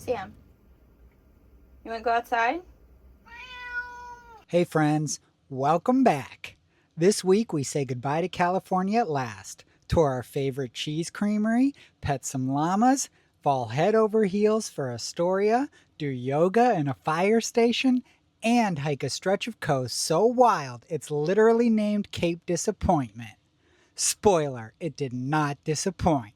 Sam, you want to go outside? Hey friends, welcome back. This week we say goodbye to California at last, tour our favorite cheese creamery, pet some llamas, fall head over heels for Astoria, do yoga in a fire station, and hike a stretch of coast so wild it's literally named Cape Disappointment. Spoiler, it did not disappoint.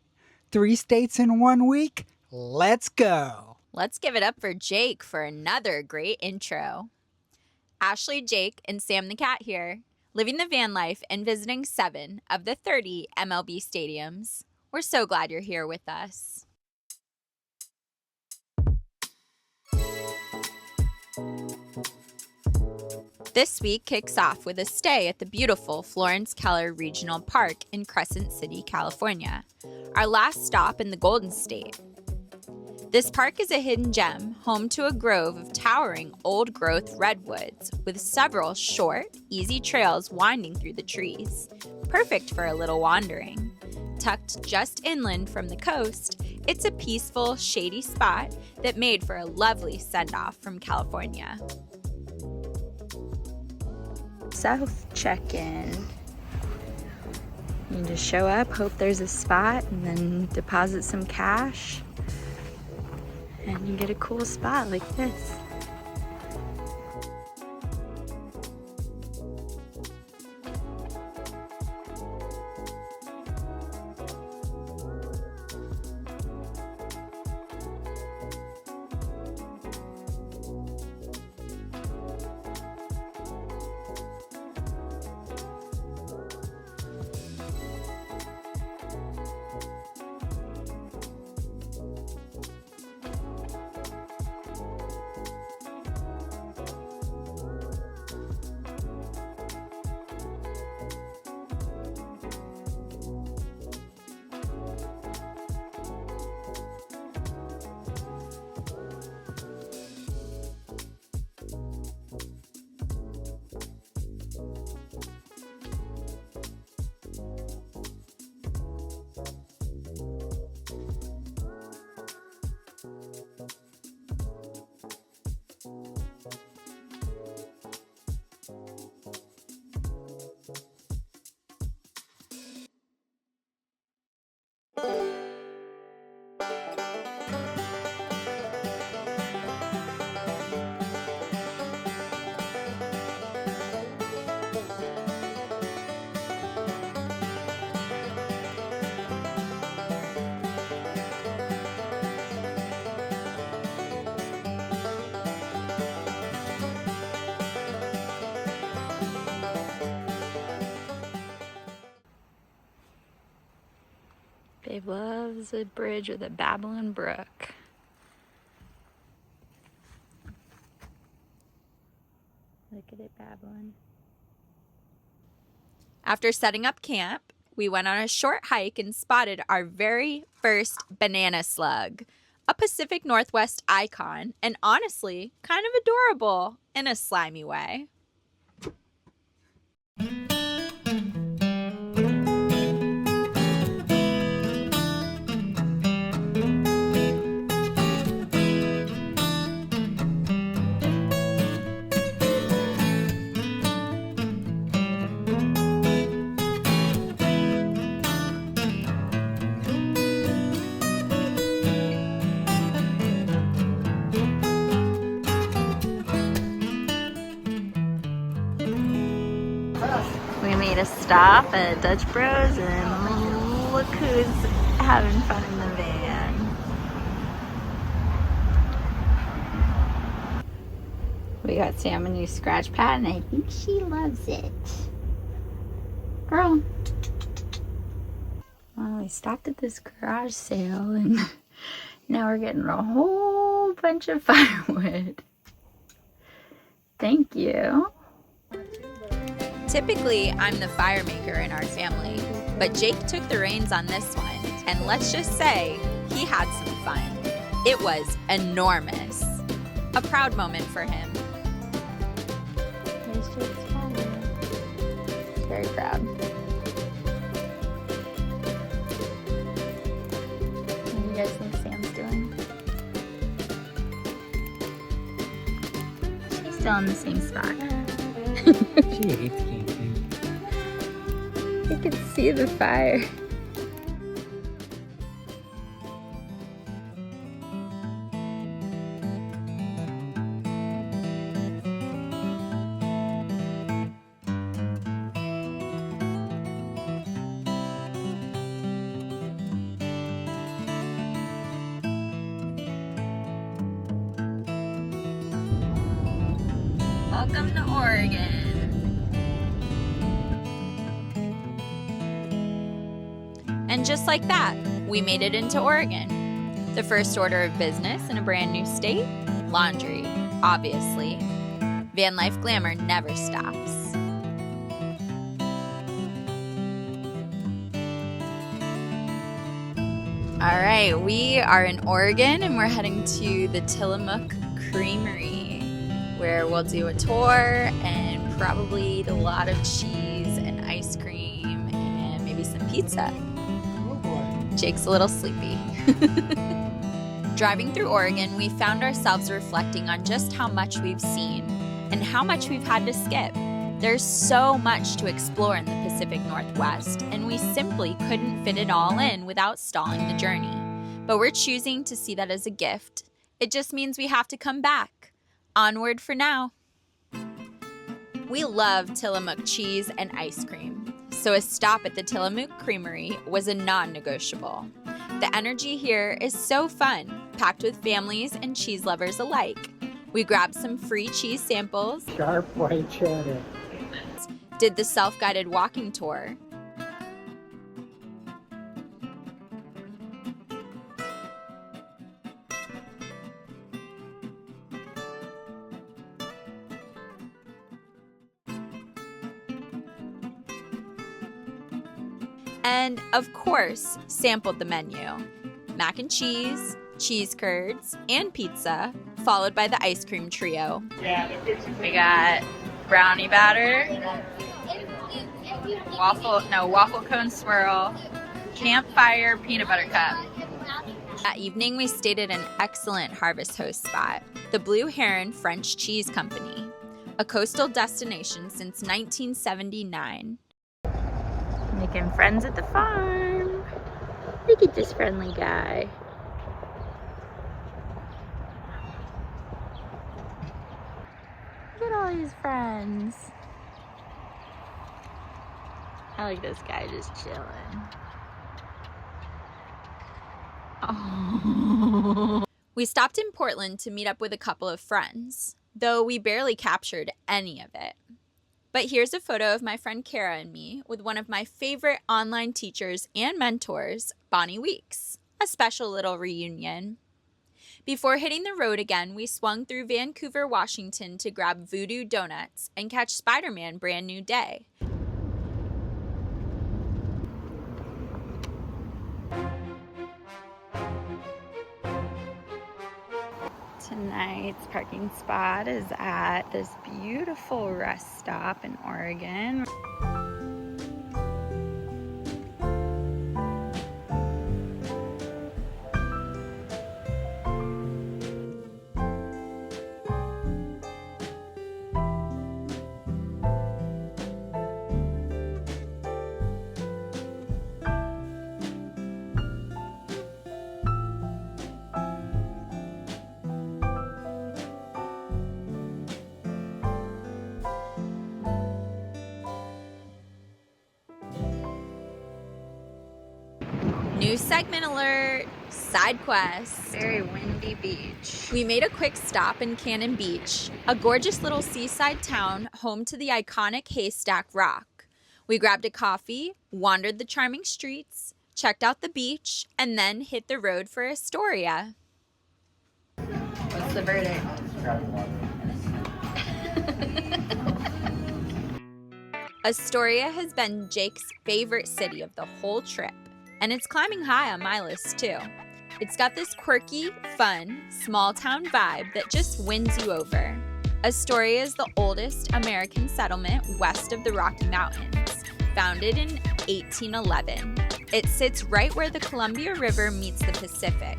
3 states in 1 week? Let's go! Let's give it up for Jake for another great intro. Ashley, Jake, and Sam the cat here, living the van life and visiting 7 of the 30 MLB stadiums. We're so glad you're here with us. This week kicks off with a stay at the beautiful Florence Keller Regional Park in Crescent City, California, our last stop in the Golden State. This park is a hidden gem, home to a grove of towering old-growth redwoods with several short, easy trails winding through the trees, perfect for a little wandering. Tucked just inland from the coast, it's a peaceful, shady spot that made for a lovely send-off from California. South check-in. You just show up, hope there's a spot, and then deposit some cash. And you get a cool spot like this. Babe loves a bridge with a babbling brook. Look at it babbling. After setting up camp, we went on a short hike and spotted our very first banana slug, a Pacific Northwest icon, and honestly, kind of adorable in a slimy way. We made a stop at Dutch Bros and look who's having fun in the van. We got Sam a new scratch pad and I think she loves it. Girl. Well, we stopped at this garage sale and now we're getting a whole bunch of firewood. Thank you. Typically, I'm the fire maker in our family, but Jake took the reins on this one, and let's just say he had some fun. It was enormous. A proud moment for him. There's Jake's fire. Very proud. What do you guys think Sam's doing? Still in the same spot. She hates camping. You can see the fire. Welcome to Oregon. And just like that, we made it into Oregon. The first order of business in a brand new state? Laundry, obviously. Van life glamour never stops. All right, we are in Oregon and we're heading to the Tillamook Creamery, where we'll do a tour and probably eat a lot of cheese and ice cream and maybe some pizza. Oh boy. Jake's a little sleepy. Driving through Oregon, we found ourselves reflecting on just how much we've seen and how much we've had to skip. There's so much to explore in the Pacific Northwest, and we simply couldn't fit it all in without stalling the journey. But we're choosing to see that as a gift. It just means we have to come back. Onward for now. We love Tillamook cheese and ice cream, so a stop at the Tillamook Creamery was a non-negotiable. The energy here is so fun, packed with families and cheese lovers alike. We grabbed some free cheese samples, Sharp white cheddar. did the self-guided walking tour, and, of course, sampled the menu. Mac and cheese, cheese curds, and pizza, followed by the ice cream trio. We got brownie batter, waffle cone swirl, campfire peanut butter cup. That evening, we stayed at an excellent Harvest Host spot, the Blue Heron French Cheese Company, a coastal destination since 1979. Making friends at the farm. Look at this friendly guy. Look at all these friends. I like this guy just chilling. Oh. We stopped in Portland to meet up with a couple of friends, though we barely captured any of it. But here's a photo of my friend Kara and me with one of my favorite online teachers and mentors, Bonnie Weeks. A special little reunion. Before hitting the road again, we swung through Vancouver, Washington to grab Voodoo Donuts and catch Spider-Man Brand New Day. Tonight's parking spot is at this beautiful rest stop in Oregon. New segment alert! Side quest. Very windy beach. We made a quick stop in Cannon Beach, a gorgeous little seaside town home to the iconic Haystack Rock. We grabbed a coffee, wandered the charming streets, checked out the beach, and then hit the road for Astoria. What's the verdict? Astoria has been Jake's favorite city of the whole trip, and it's climbing high on my list too. It's got this quirky, fun, small-town vibe that just wins you over. Astoria is the oldest American settlement west of the Rocky Mountains, founded in 1811. It sits right where the Columbia River meets the Pacific.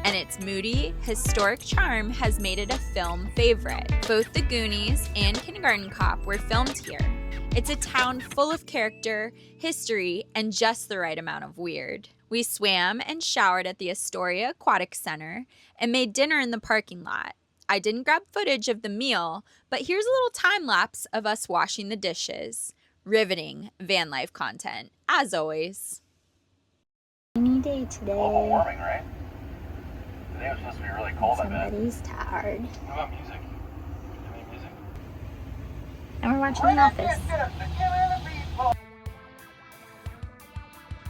and its moody, historic charm has made it a film favorite. Both the Goonies and Kindergarten Cop were filmed here. It's a town full of character, history, and just the right amount of weird. We swam and showered at the Astoria Aquatic Center and made dinner in the parking lot. I didn't grab footage of the meal, but here's a little time lapse of us washing the dishes. Riveting van life content, as always. Rainy day today. Global warming, right? Today was supposed to be really cold, I bet. Somebody's tired. What about music? Any music? And we're watching The Office.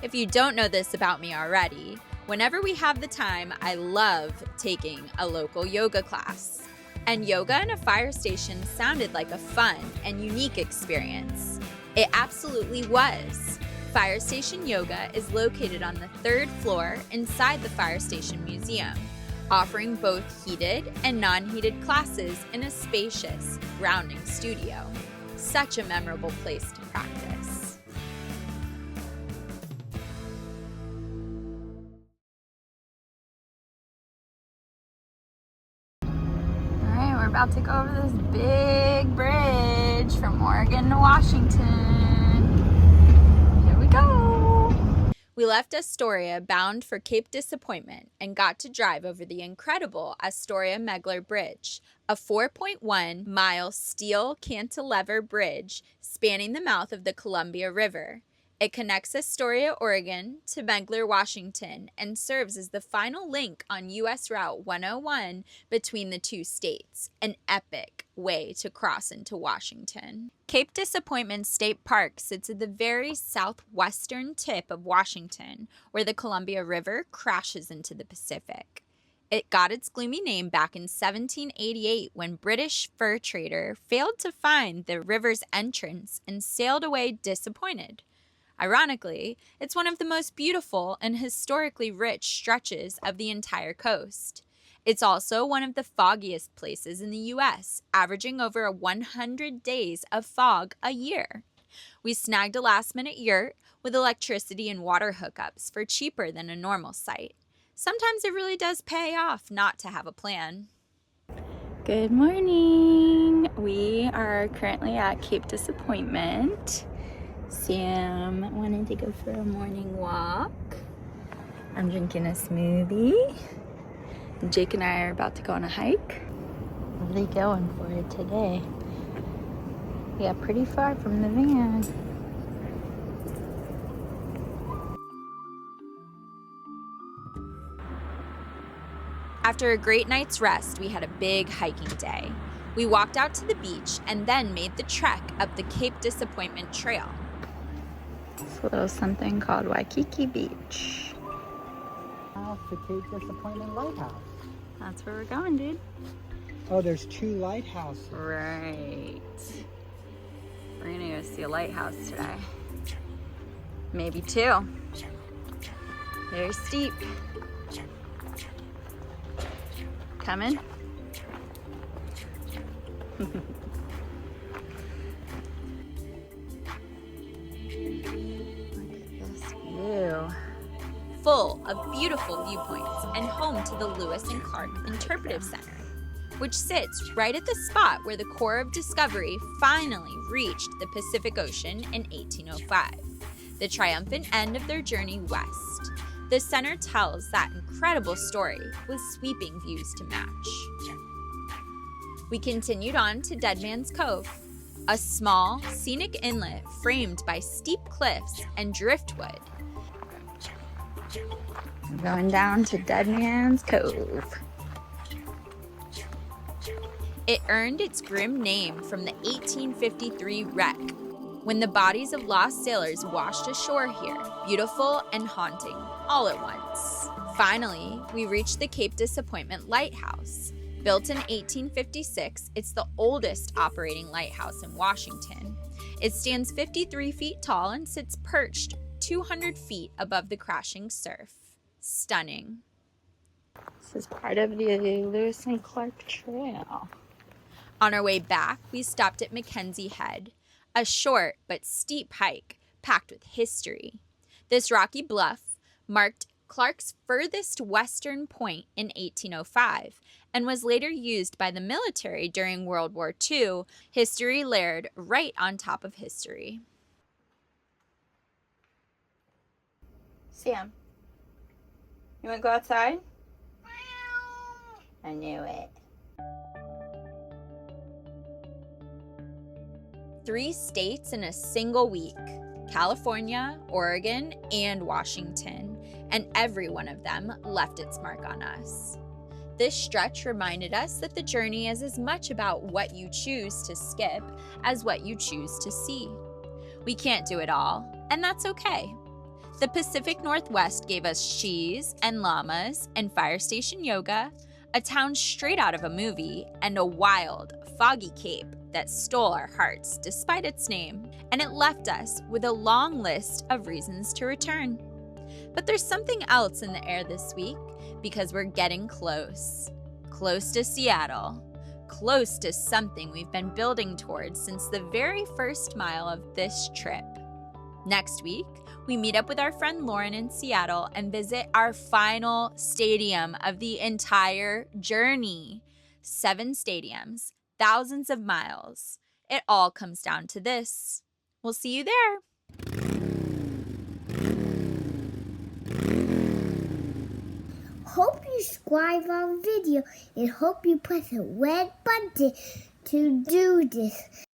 If you don't know this about me already, whenever we have the time, I love taking a local yoga class. And yoga in a fire station sounded like a fun and unique experience. It absolutely was. Fire Station Yoga is located on the 3rd floor inside the Fire Station Museum, offering both heated and non-heated classes in a spacious, grounding studio. Such a memorable place to practice. Alright, we're about to go over this big bridge from Oregon to Washington. Here we go. We left Astoria bound for Cape Disappointment and got to drive over the incredible Astoria-Megler Bridge, a 4.1-mile steel cantilever bridge spanning the mouth of the Columbia River. It connects Astoria, Oregon to Megler, Washington, and serves as the final link on U.S. Route 101 between the two states, an epic way to cross into Washington. Cape Disappointment State Park sits at the very southwestern tip of Washington, where the Columbia River crashes into the Pacific. It got its gloomy name back in 1788 when British fur trader failed to find the river's entrance and sailed away disappointed. Ironically, it's one of the most beautiful and historically rich stretches of the entire coast. It's also one of the foggiest places in the U.S., averaging over 100 days of fog a year. We snagged a last-minute yurt with electricity and water hookups for cheaper than a normal site. Sometimes it really does pay off not to have a plan. Good morning. We are currently at Cape Disappointment. Sam wanted to go for a morning walk. I'm drinking a smoothie. Jake and I are about to go on a hike. Really going for it today. We got pretty far from the van. After a great night's rest, we had a big hiking day. We walked out to the beach and then made the trek up the Cape Disappointment Trail. It's a little something called Waikiki Beach. Off the Cape Disappointment Lighthouse. That's where we're going, dude. Oh, there's 2 lighthouses. Right. We're gonna go see a lighthouse today. Maybe 2. Very steep. Coming? Full of beautiful viewpoints and home to the Lewis and Clark Interpretive Center, which sits right at the spot where the Corps of Discovery finally reached the Pacific Ocean in 1805, the triumphant end of their journey west. The center tells that incredible story with sweeping views to match. We continued on to Dead Man's Cove, a small, scenic inlet framed by steep cliffs and driftwood. We're going down to Dead Man's Cove. It earned its grim name from the 1853 wreck, when the bodies of lost sailors washed ashore here, beautiful and haunting, all at once. Finally, we reached the Cape Disappointment Lighthouse. Built in 1856, it's the oldest operating lighthouse in Washington. It stands 53 feet tall and sits perched 200 feet above the crashing surf. Stunning. This is part of the Lewis and Clark Trail. On our way back, we stopped at Mackenzie Head, a short but steep hike packed with history. This rocky bluff marked Clark's furthest western point in 1805, and was later used by the military during World War II. History layered right on top of history. Sam, you want to go outside? I knew it. 3 states in a single week: California, Oregon, and Washington, and every one of them left its mark on us. This stretch reminded us that the journey is as much about what you choose to skip as what you choose to see. We can't do it all, and that's okay. The Pacific Northwest gave us cheese and llamas and fire station yoga, a town straight out of a movie, and a wild, foggy cape that stole our hearts despite its name, and it left us with a long list of reasons to return. But there's something else in the air this week, because we're getting close. Close to Seattle. Close to something we've been building towards since the very first mile of this trip. Next week, we meet up with our friend Lauren in Seattle and visit our final stadium of the entire journey. 7 stadiums, thousands of miles. It all comes down to this. We'll see you there. Hope you subscribe our video and hope you press the red button to do this.